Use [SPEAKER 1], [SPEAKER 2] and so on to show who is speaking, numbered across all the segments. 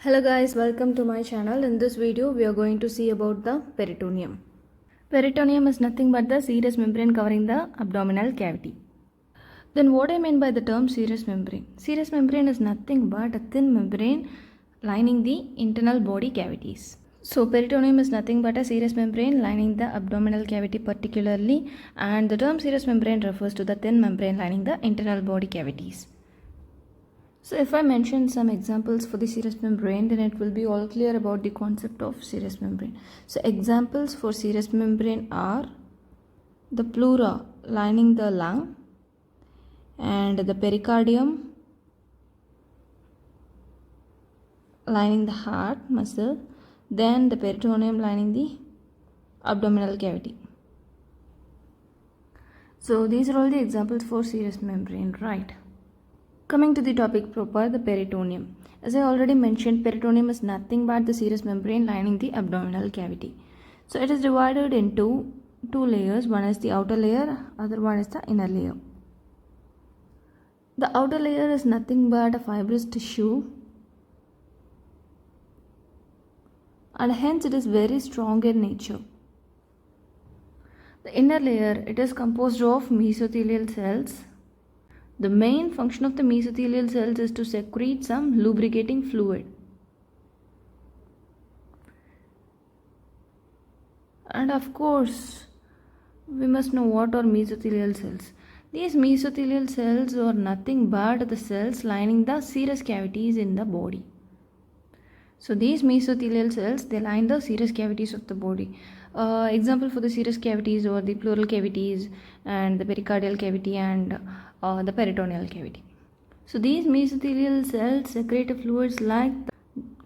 [SPEAKER 1] Hello guys, welcome to my channel. In this video we are going to see about the peritoneum. Peritoneum is nothing but the serous membrane covering the abdominal cavity. Then what I mean by the term serous membrane? Serous membrane is nothing but a thin membrane lining the internal body cavities. So peritoneum is nothing but a serous membrane lining the abdominal cavity particularly, and the term serous membrane refers to the thin membrane lining the internal body cavities. So if I mention some examples for the serous membrane, then it will be all clear about the concept of serous membrane. So examples for serous membrane are the pleura lining the lung, and the pericardium lining the heart muscle, then the peritoneum lining the abdominal cavity. So these are all the examples for serous membrane, right? Coming to the topic proper, the peritoneum. As I already mentioned, peritoneum is nothing but the serous membrane lining the abdominal cavity. So it is divided into two layers. One is the outer layer, other one is the inner layer. The outer layer is nothing but a fibrous tissue, and hence it is very strong in nature. The inner layer, it is composed of mesothelial cells. The main function of the mesothelial cells is to secrete some lubricating fluid. And of course, we must know what are mesothelial cells. These mesothelial cells are nothing but the cells lining the serous cavities in the body. So these mesothelial cells, they line the serous cavities of the body. Example for the serous cavities or the pleural cavities and the pericardial cavity and the peritoneal cavity. So these mesothelial cells secrete fluids like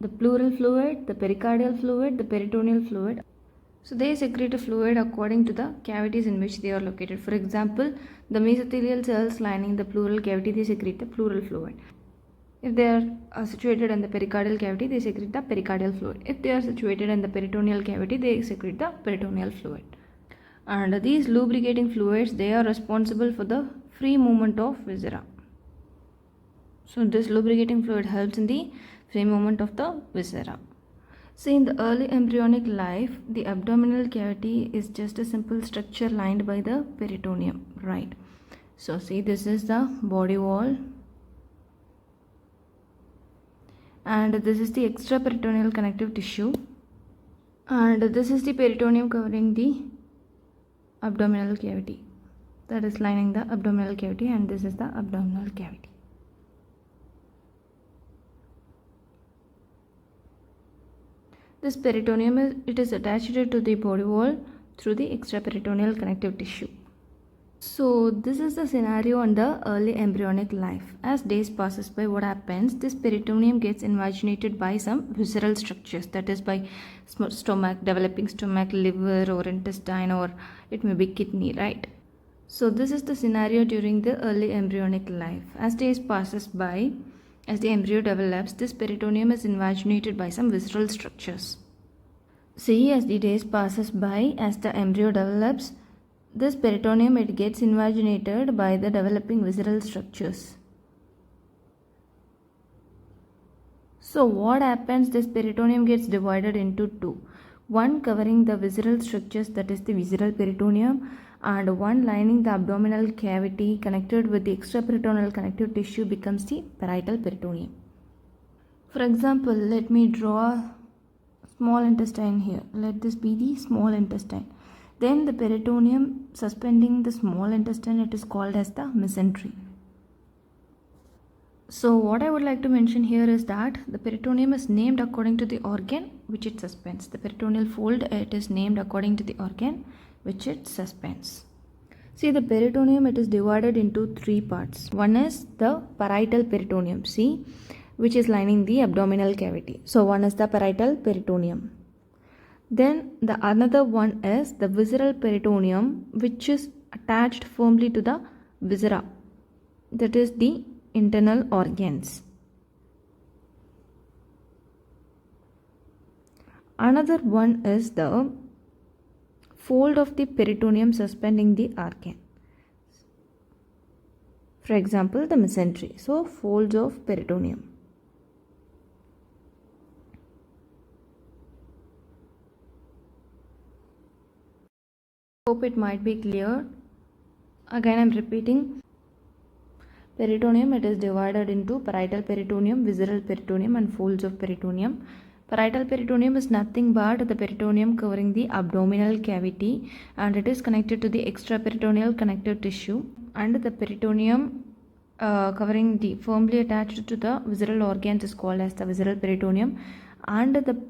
[SPEAKER 1] the pleural fluid, the pericardial fluid, the peritoneal fluid. So they secrete a fluid according to the cavities in which they are located. For example, the mesothelial cells lining the pleural cavity, they secrete the pleural fluid. If they are situated in the pericardial cavity, they secrete the pericardial fluid. If they are situated in the peritoneal cavity, they secrete the peritoneal fluid. And these lubricating fluids, they are responsible for the free movement of viscera. So this lubricating fluid helps in the free movement of the viscera. See, in the early embryonic life, the abdominal cavity is just a simple structure lined by the peritoneum, right? So see, this is the body wall, and this is the extraperitoneal connective tissue, and this is the peritoneum covering the abdominal cavity, that is lining the abdominal cavity, and this is the abdominal cavity. This peritoneum it is attached to the body wall through the extraperitoneal connective tissue. So this is the scenario in the early embryonic life. As days passes by, what happens? This peritoneum gets invaginated by some visceral structures, that is by stomach, developing stomach, liver or intestine, or it may be kidney, right? So this is the scenario during the early embryonic life. As days passes by, as the embryo develops, this peritoneum is invaginated by some visceral structures. See, as the days passes by, as the embryo develops, this peritoneum it gets invaginated by the developing visceral structures. So what happens? This peritoneum gets divided into two. One covering the visceral structures, that is the visceral peritoneum, and one lining the abdominal cavity connected with the extraperitoneal connective tissue becomes the parietal peritoneum. For example, let me draw a small intestine here. Let this be the small intestine. Then the peritoneum suspending the small intestine, it is called as the mesentery. So what I would like to mention here is that the peritoneum is named according to the organ which it suspends. The peritoneal fold, it is named according to the organ which it suspends. See, the peritoneum, it is divided into three parts. One is the parietal peritoneum, see, which is lining the abdominal cavity. So one is the parietal peritoneum. Then the another one is the visceral peritoneum, which is attached firmly to the viscera, that is the internal organs. Another one is the fold of the peritoneum suspending the organ. For example, the mesentery. So folds of peritoneum. Hope it might be clear. Again, I'm repeating. Peritoneum, it is divided into parietal peritoneum, visceral peritoneum, and folds of peritoneum. Parietal peritoneum is nothing but the peritoneum covering the abdominal cavity, and it is connected to the extraperitoneal connective tissue, and the peritoneum covering the firmly attached to the visceral organs is called as the visceral peritoneum, and the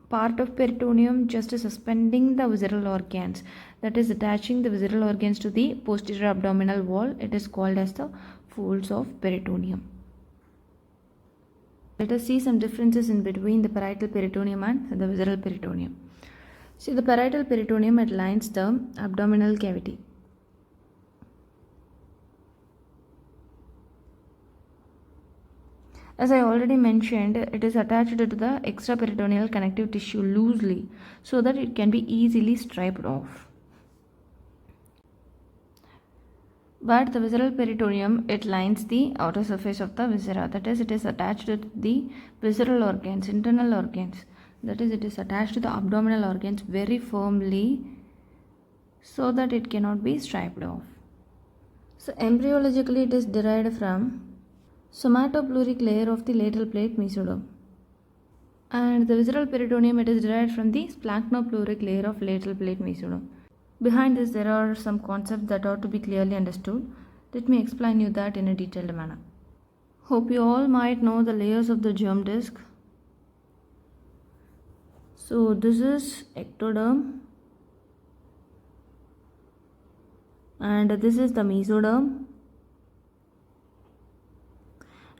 [SPEAKER 1] part of peritoneum just suspending the visceral organs, that is attaching the visceral organs to the posterior abdominal wall, it is called as the folds of peritoneum. Let us see some differences in between the parietal peritoneum and the visceral peritoneum. See, the parietal peritoneum, it lines the abdominal cavity. As I already mentioned, it is attached to the extraperitoneal connective tissue loosely so that it can be easily stripped off. But the visceral peritoneum, it lines the outer surface of the viscera, that is, it is attached to the visceral organs, internal organs, that is, it is attached to the abdominal organs very firmly so that it cannot be stripped off. So embryologically, it is derived from somatopleuric layer of the lateral plate mesoderm, and the visceral peritoneum, it is derived from the splanchnopleuric layer of lateral plate mesoderm. Behind this, there are some concepts that ought to be clearly understood. Let me explain you that in a detailed manner. Hope you all might know the layers of the germ disc. So this is ectoderm, and this is the mesoderm,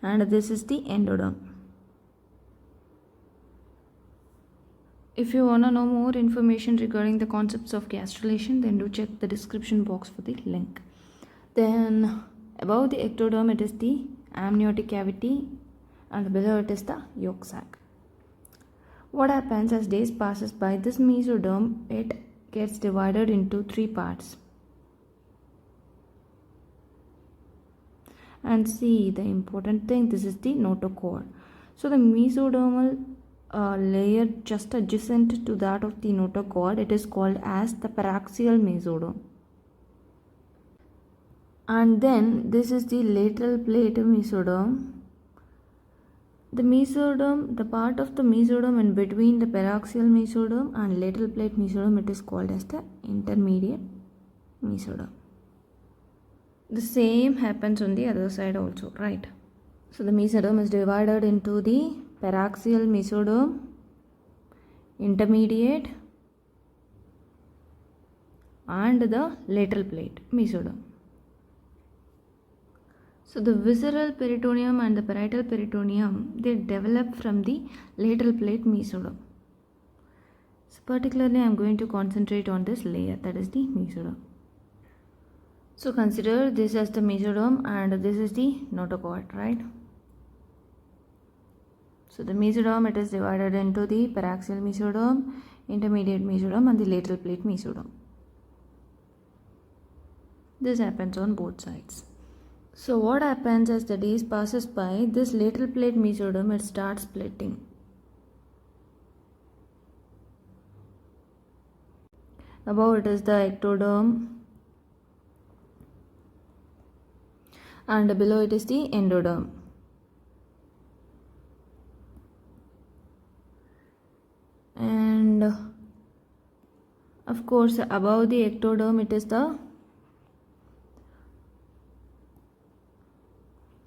[SPEAKER 1] and this is the endoderm. If you want to know more information regarding the concepts of gastrulation, then do check the description box for the link. Then above the ectoderm, it is the amniotic cavity, and below it is the yolk sac. What happens as days passes by, this mesoderm, it gets divided into 3 parts. And see, the important thing, this is the notochord. So the mesodermal layer just adjacent to that of the notochord, it is called as the paraxial mesoderm. And then this is the lateral plate mesoderm. The mesoderm, the part of the mesoderm in between the paraxial mesoderm and lateral plate mesoderm, it is called as the intermediate mesoderm. The same happens on the other side also, right? So the mesoderm is divided into the paraxial mesoderm, intermediate, and the lateral plate mesoderm. So the visceral peritoneum and the parietal peritoneum, they develop from the lateral plate mesoderm. So particularly I am going to concentrate on this layer, that is the mesoderm. So consider this as the mesoderm and this is the notochord, right? So the mesoderm, it is divided into the paraxial mesoderm, intermediate mesoderm, and the lateral plate mesoderm. This happens on both sides. So what happens as the days passes by, this lateral plate mesoderm, it starts splitting. Above it is the ectoderm, and below it is the endoderm. And of course above the ectoderm, it is the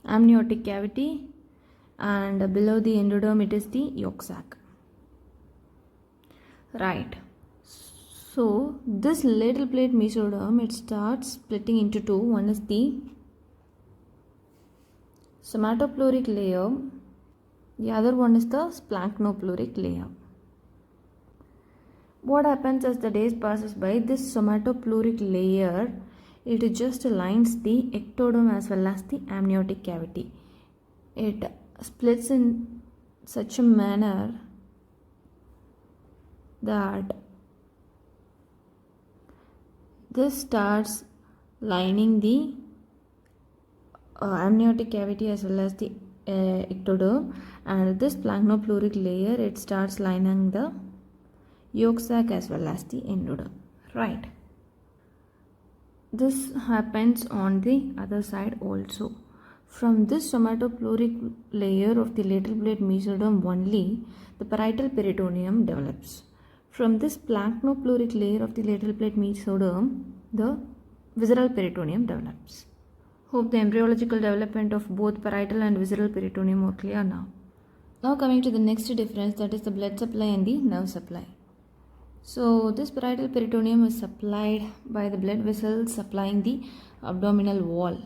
[SPEAKER 1] amniotic cavity, and below the endoderm, it is the yolk sac, right? So this lateral plate mesoderm, it starts splitting into 2. One is the somatopleuric layer, the other one is the splanchnopleuric layer. What happens as the days passes by, this somatopleuric layer, it just lines the ectoderm as well as the amniotic cavity. It splits in such a manner that this starts lining the amniotic cavity as well as the ectoderm, and this splanchnopleuric layer, it starts lining the yolk sac as well as the endoderm, right? This happens on the other side also. From this somatopluric layer of the lateral plate mesoderm only, the parietal peritoneum develops. From this planktopleuric layer of the lateral plate mesoderm, the visceral peritoneum develops. Hope the embryological development of both parietal and visceral peritoneum are clear now. Now coming to the next difference, that is the blood supply and the nerve supply. So this parietal peritoneum is supplied by the blood vessels supplying the abdominal wall.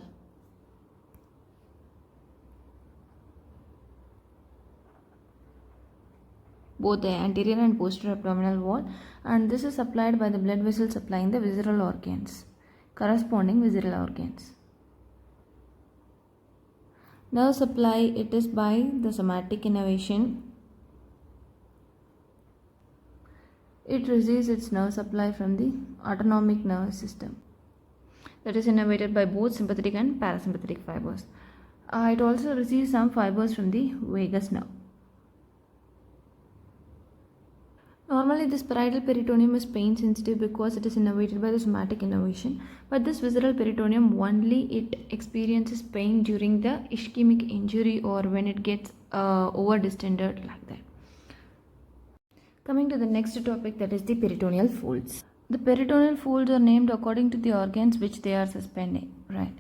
[SPEAKER 1] Both the anterior and posterior abdominal wall, and this is supplied by the blood vessels supplying the visceral organs, corresponding visceral organs. Nerve supply, it is by the somatic innervation. It receives its nerve supply from the autonomic nervous system, that is innervated by both sympathetic and parasympathetic fibers. It also receives some fibers from the vagus nerve. Normally, this parietal peritoneum is pain sensitive because it is innervated by the somatic innervation, but this visceral peritoneum only it experiences pain during the ischemic injury or when it gets over distended like that. Coming to the next topic, that is the peritoneal folds. The peritoneal folds are named according to the organs which they are suspending, right?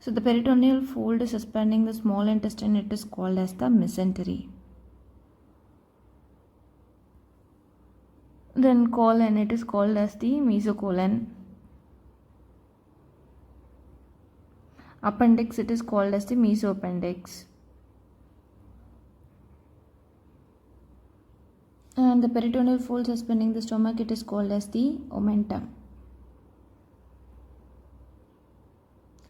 [SPEAKER 1] So the peritoneal fold is suspending the small intestine, it is called as the mesentery. Then colon, it is called as the mesocolon. Appendix, it is called as the mesoappendix. And the peritoneal fold suspending the stomach, it is called as the omentum.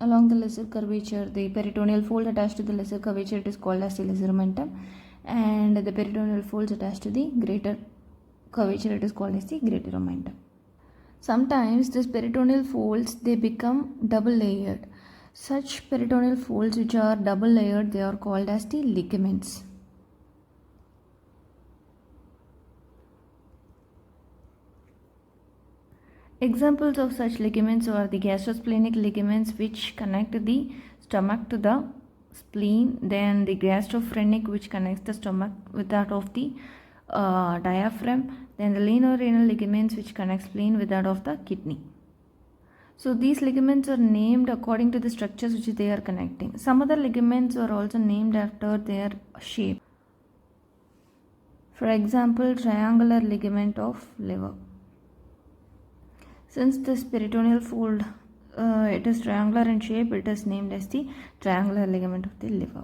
[SPEAKER 1] Along the lesser curvature, the peritoneal fold attached to the lesser curvature, it is called as the lesser omentum, and the peritoneal folds attached to the greater curvature, it is called as the greater omentum. Sometimes these peritoneal folds, they become double layered. Such peritoneal folds which are double layered, they are called as the ligaments. Examples of such ligaments are the gastrosplenic ligaments which connect the stomach to the spleen, then the gastrophrenic which connects the stomach with that of the diaphragm, then the lienorenal ligaments which connect spleen with that of the kidney. So these ligaments are named according to the structures which they are connecting. Some other ligaments are also named after their shape. For example, triangular ligament of liver. Since this peritoneal fold it is triangular in shape, it is named as the triangular ligament of the liver.